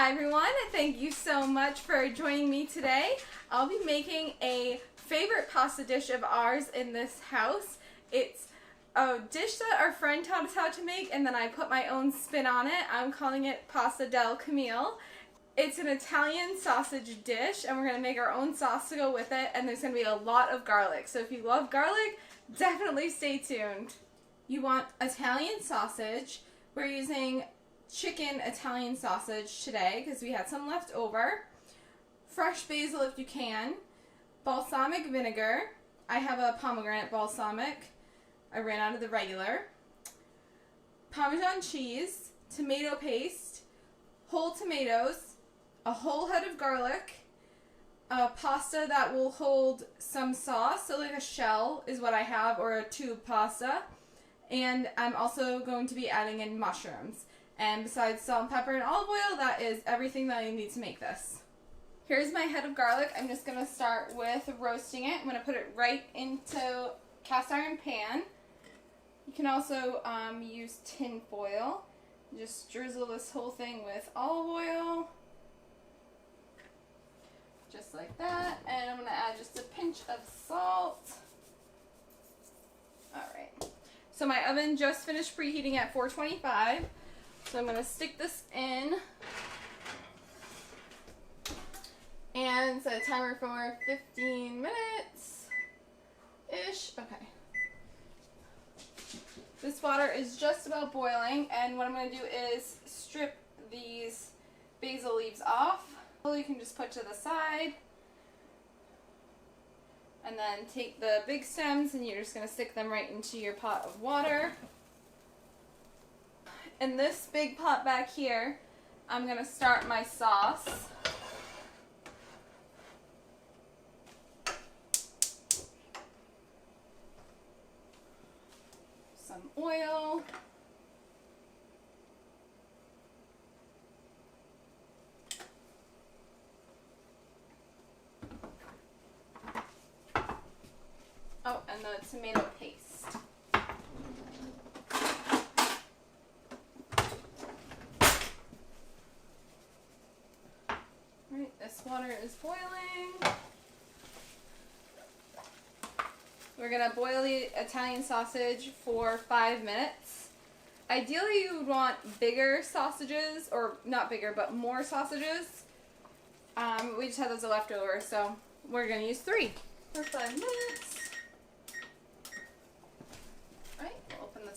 Hi everyone, thank you so much for joining me today. I'll be making a favorite pasta dish of ours in this house. It's a dish that our friend taught us how to make and then I put my own spin on it. I'm calling it pasta del Camille. It's an Italian sausage dish and we're going to make our own sauce to go with it, and there's going to be a lot of garlic. So if you love garlic, definitely stay tuned. You want Italian sausage. We're using chicken Italian sausage today because we had some left over. Fresh basil if you can. Balsamic vinegar. I have a pomegranate balsamic. I ran out of the regular. Parmesan cheese. Tomato paste. Whole tomatoes. A whole head of garlic. A pasta that will hold some sauce, so like a shell is what I have, or a tube pasta. And I'm also going to be adding in mushrooms. And besides salt and pepper and olive oil, that is everything that I need to make this. Here's my head of garlic. I'm just going to start with roasting it. I'm going to put it right into a cast iron pan. You can also use tin foil. Just drizzle this whole thing with olive oil. Just like that. And I'm going to add just a pinch of salt. Alright. So my oven just finished preheating at 425. So I'm going to stick this in and set a timer for 15 minutes-ish. Okay. This water is just about boiling, and what I'm going to do is strip these basil leaves off. You can just put to the side. And then take the big stems and you're just going to stick them right into your pot of water. In this big pot back here, I'm going to start my sauce. Some oil. Oh, and the tomato paste. Alright, this water is boiling. We're going to boil the Italian sausage for 5 minutes. Ideally, you would want bigger sausages, or not bigger, but more sausages. We just had those left over, so we're going to use 3 for 5 minutes.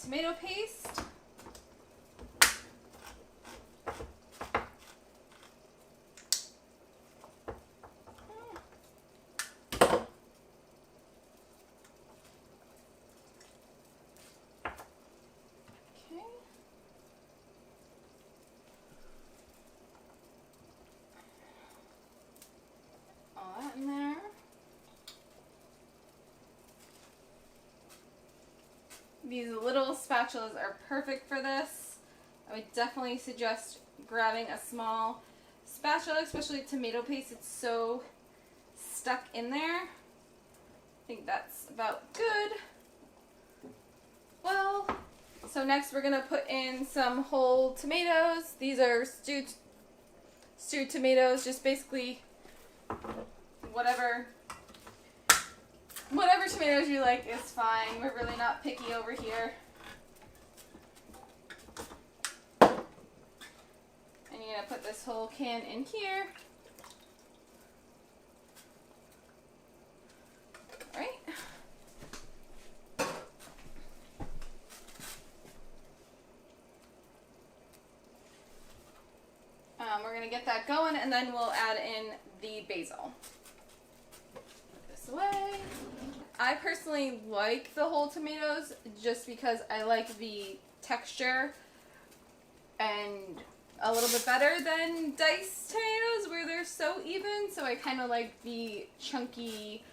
Tomato paste. Okay. All that in there. These little spatulas are perfect for this. I would definitely suggest grabbing a small spatula, especially tomato paste. It's so stuck in there. I think that's about good. Well, so next we're going to put in some whole tomatoes. These are stewed tomatoes, just basically whatever tomatoes you like is fine. We're really not picky over here. And you're going to put this whole can in here. Alright. We're going to get that going, and then we'll add in the basil. Put this away. I personally like the whole tomatoes just because I like the texture and a little bit better than diced tomatoes where they're so even. So I kind of like the chunky,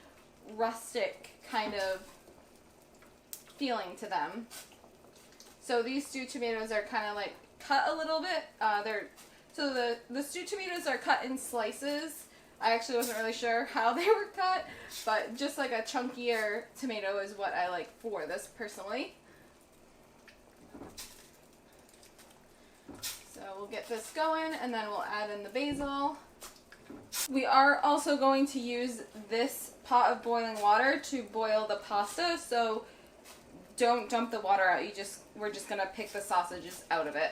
rustic kind of feeling to them. So these stewed tomatoes are kind of like cut a little bit. So the stewed tomatoes are cut in slices. I actually wasn't really sure how they were cut, but just like a chunkier tomato is what I like for this personally. So we'll get get this going, and then we'll add in the basil. We are also going to use this pot of boiling water to boil the pasta, so don't dump the water out. We're just gonna pick the sausages out of it.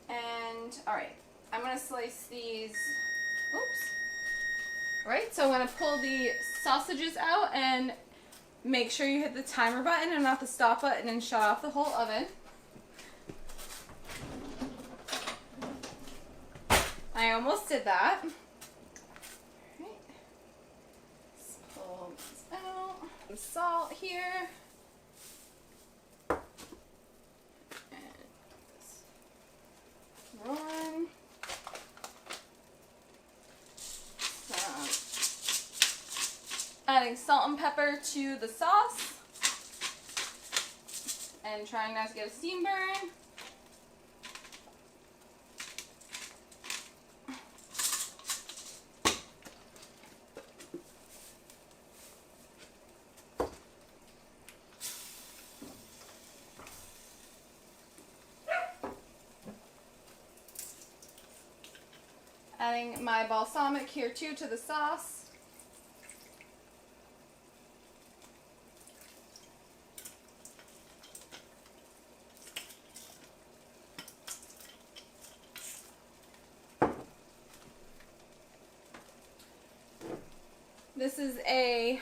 And all right, I'm gonna slice these. Oops. All right, so I'm gonna pull the sausages out and make sure you hit the timer button and not the stop button and shut off the whole oven. I almost did that. All right. Let's pull this out. Some salt here. And this one. Adding salt and pepper to the sauce. And trying not to get a steam burn. Adding my balsamic here too to the sauce. This is a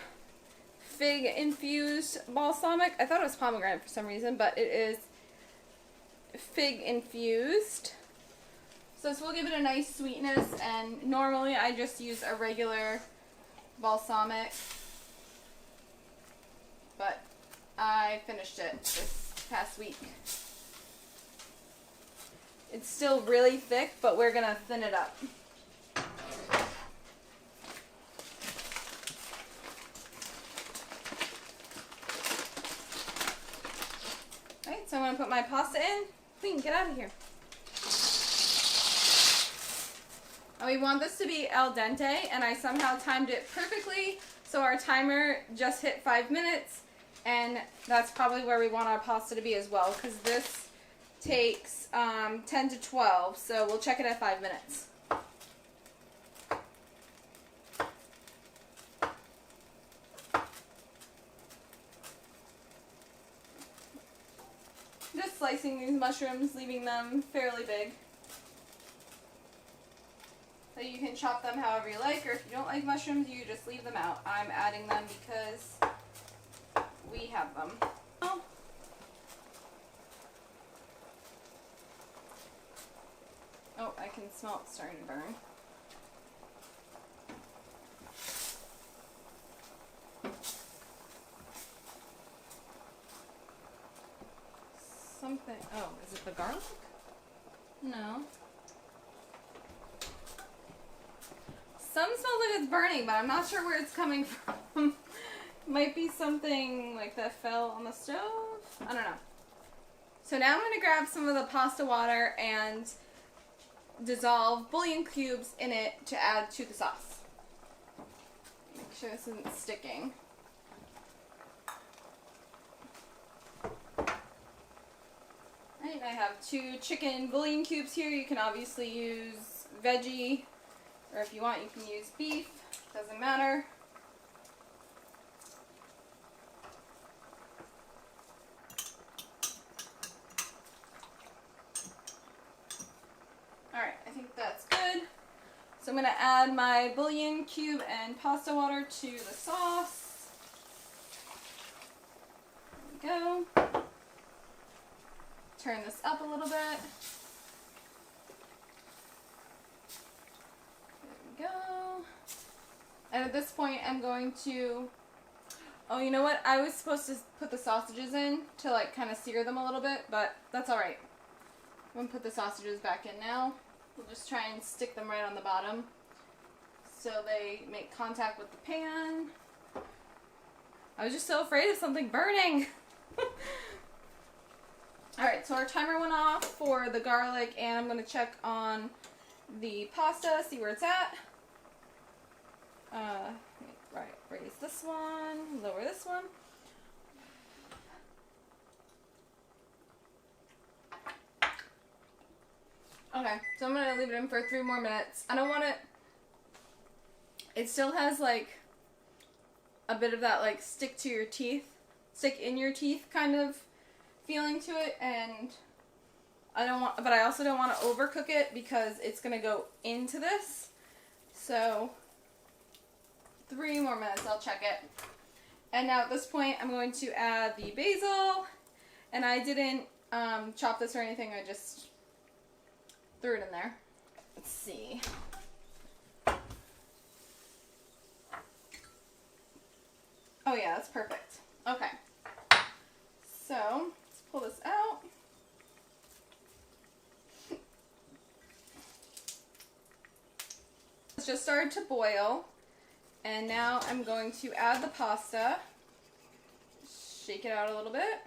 fig infused balsamic. I thought it was pomegranate for some reason, but it is fig infused. So this will give it a nice sweetness, and normally I just use a regular balsamic, but I finished it this past week. It's still really thick, but we're gonna thin it up. Alright, so I'm gonna put my pasta in. Queen, get out of here. And we want this to be al dente, and I somehow timed it perfectly, so our timer just hit 5 minutes, and that's probably where we want our pasta to be as well, because this takes 10 to 12, so we'll check it at 5 minutes. Just slicing these mushrooms, leaving them fairly big. So you can chop them however you like, or if you don't like mushrooms, you just leave them out. I'm adding them because we have them. Oh, I can smell it starting to burn. Something, oh, is it the garlic? No. Some smells like it's burning, but I'm not sure where it's coming from. Might be something like that fell on the stove. I don't know. So now I'm going to grab some of the pasta water and dissolve bouillon cubes in it to add to the sauce. Make sure this isn't sticking. Right, I have 2 chicken bouillon cubes here. You can obviously use veggie, or if you want, you can use beef. Doesn't matter. Alright, I think that's good. So I'm going to add my bouillon cube and pasta water to the sauce. There we go. Turn this up a little bit. There we go. And at this point I'm going to, oh, you know what? I was supposed to put the sausages in to like kind of sear them a little bit, but that's alright. I'm going to put the sausages back in now. We'll just try and stick them right on the bottom so they make contact with the pan. I was just so afraid of something burning. Alright, so our timer went off for the garlic, and I'm going to check on the pasta, see where it's at. Right, raise this one, lower this one. leave it in for 3 more minutes. I don't want it still has like a bit of that like stick in your teeth kind of feeling to it, and but I also don't want to overcook it because it's going to go into this. So 3 more minutes, I'll check it. And now at this point I'm going to add the basil, and I didn't chop this or anything, I just threw it in there. Let's see. Oh yeah, that's perfect. Okay. So, let's pull this out. It's just started to boil, and now I'm going to add the pasta. Shake it out a little bit.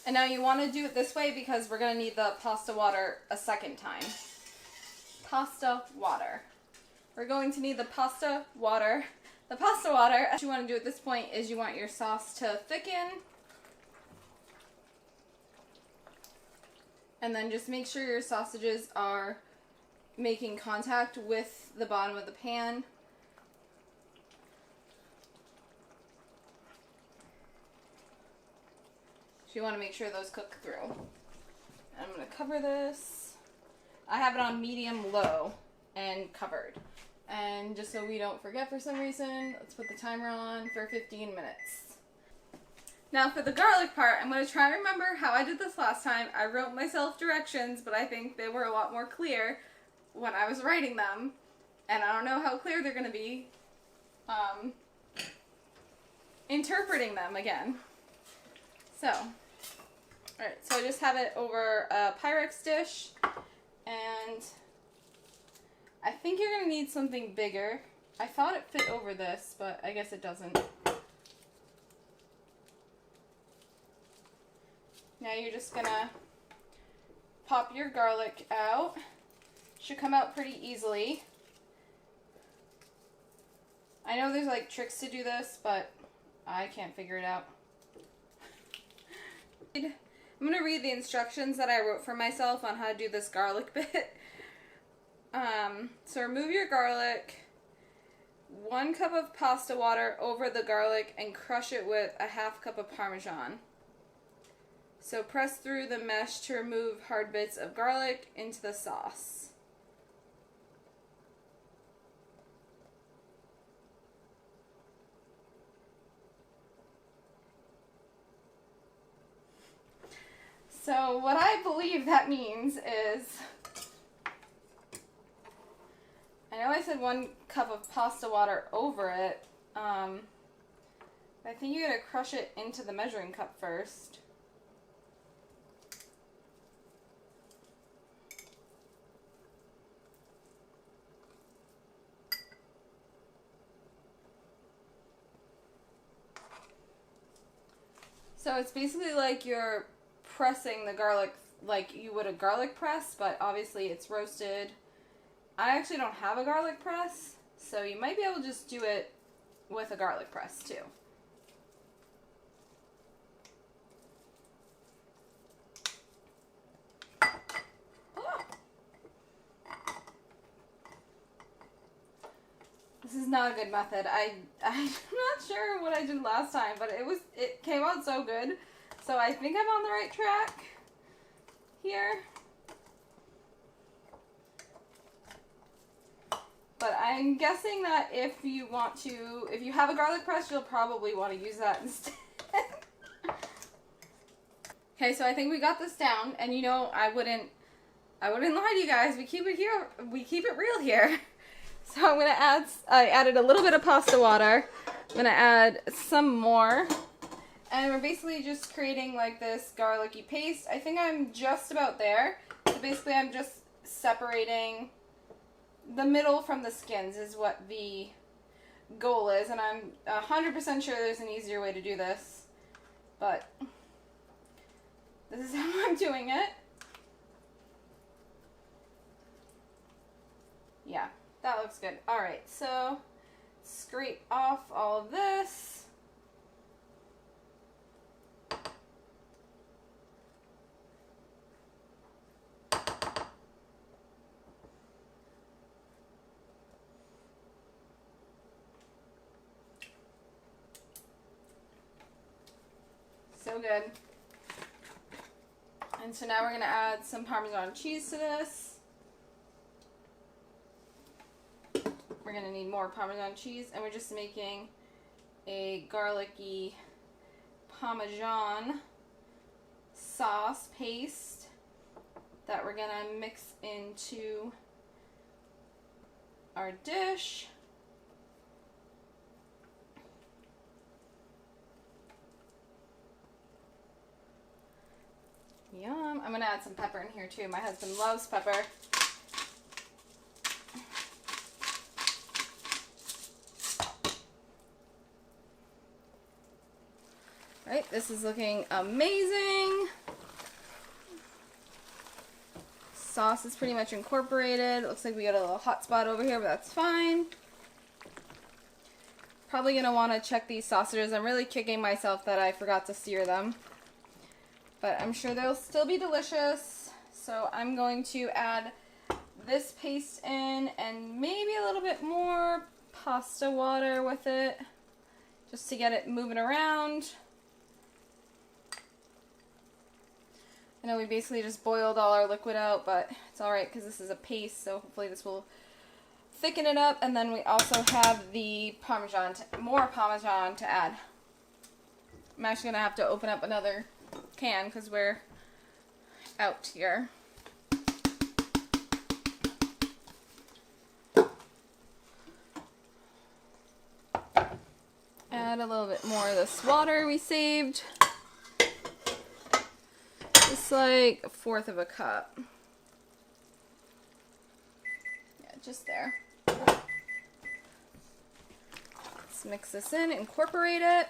And now you want to do it this way because we're going to need the pasta water a second time. Pasta water. We're going to need the pasta water. The pasta water, what you want to do at this point is you want your sauce to thicken. And then just make sure your sausages are making contact with the bottom of the pan. So you want to make sure those cook through. I'm going to cover this. I have it on medium-low and covered. And just so we don't forget for some reason, let's put the timer on for 15 minutes. Now for the garlic part, I'm going to try and remember how I did this last time. I wrote myself directions, but I think they were a lot more clear when I was writing them. And I don't know how clear they're going to be interpreting them again. So, alright, so I just have it over a Pyrex dish, and I think you're going to need something bigger. I thought it fit over this, but I guess it doesn't. Now you're just going to pop your garlic out. Should come out pretty easily. I know there's like tricks to do this, but I can't figure it out. I'm going to read the instructions that I wrote for myself on how to do this garlic bit. So remove your garlic, 1 cup of pasta water over the garlic, and crush it with a 1/2 cup of Parmesan. So press through the mesh to remove hard bits of garlic into the sauce. So what I believe that means is, I know I said 1 cup of pasta water over it. I think you gotta crush it into the measuring cup first. So it's basically like you're pressing the garlic like you would a garlic press, but obviously it's roasted. I actually don't have a garlic press, so you might be able to just do it with a garlic press too. Oh. This is not a good method. I'm not sure what I did last time, but it came out so good. So I think I'm on the right track here. But I'm guessing that if you have a garlic press, you'll probably want to use that instead. Okay, so I think we got this down, and you know, I wouldn't lie to you guys. We keep it here. We keep it real here. So I'm gonna I added a little bit of pasta water. I'm gonna add some more, and we're basically just creating like this garlicky paste. I think I'm just about there. So basically, I'm just separating the middle from the skins is what the goal is, and I'm 100% sure there's an easier way to do this, but this is how I'm doing it. Yeah, that looks good. Alright, so scrape off all of this. so good. And so now we're going to add some Parmesan cheese to this. We're going to need more Parmesan cheese, and we're just making a garlicky Parmesan sauce paste that we're going to mix into our dish. Yum. I'm going to add some pepper in here too. My husband loves pepper. Right, this is looking amazing. Sauce is pretty much incorporated. Looks like we got a little hot spot over here, but that's fine. Probably going to want to check these sausages. I'm really kicking myself that I forgot to sear them. But I'm sure they'll still be delicious. So I'm going to add this paste in and maybe a little bit more pasta water with it, just to get it moving around. I know we basically just boiled all our liquid out, but it's alright because this is a paste, so hopefully this will thicken it up. And then we also have the Parmesan, more Parmesan to add. I'm actually going to have to open up another can because we're out here. Add a little bit more of this water we saved. Just like 1/4 of a cup. Yeah, just there. Let's mix this in, incorporate it.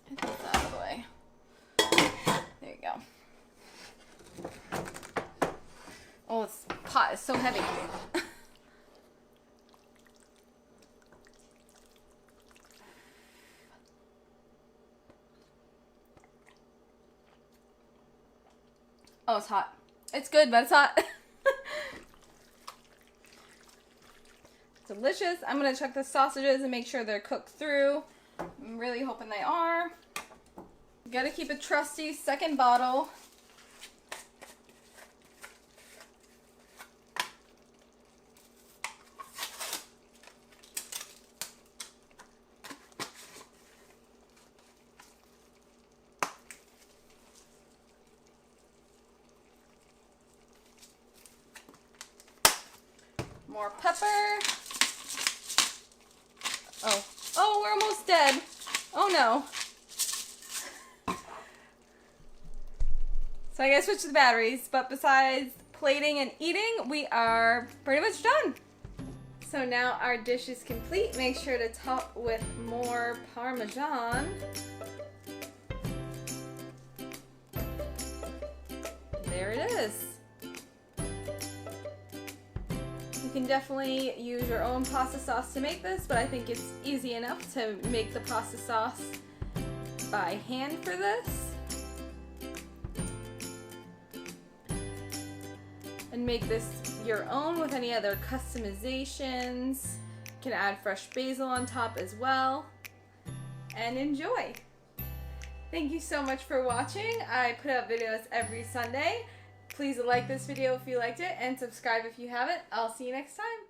Get this out of the way. There you go. Oh, this pot is so heavy. Oh, it's hot. It's good, but it's hot. Delicious. I'm going to check the sausages and make sure they're cooked through. I'm really hoping they are. Got to keep a trusty second bottle. More pepper. Oh, we're almost dead. Oh no. So I gotta switch to the batteries, but besides plating and eating, we are pretty much done. So now our dish is complete. Make sure to top with more Parmesan. There it is. You can definitely use your own pasta sauce to make this, but I think it's easy enough to make the pasta sauce by hand for this. And make this your own with any other customizations. You can add fresh basil on top as well. And enjoy! Thank you so much for watching. I put out videos every Sunday. Please like this video if you liked it and subscribe if you haven't. I'll see you next time.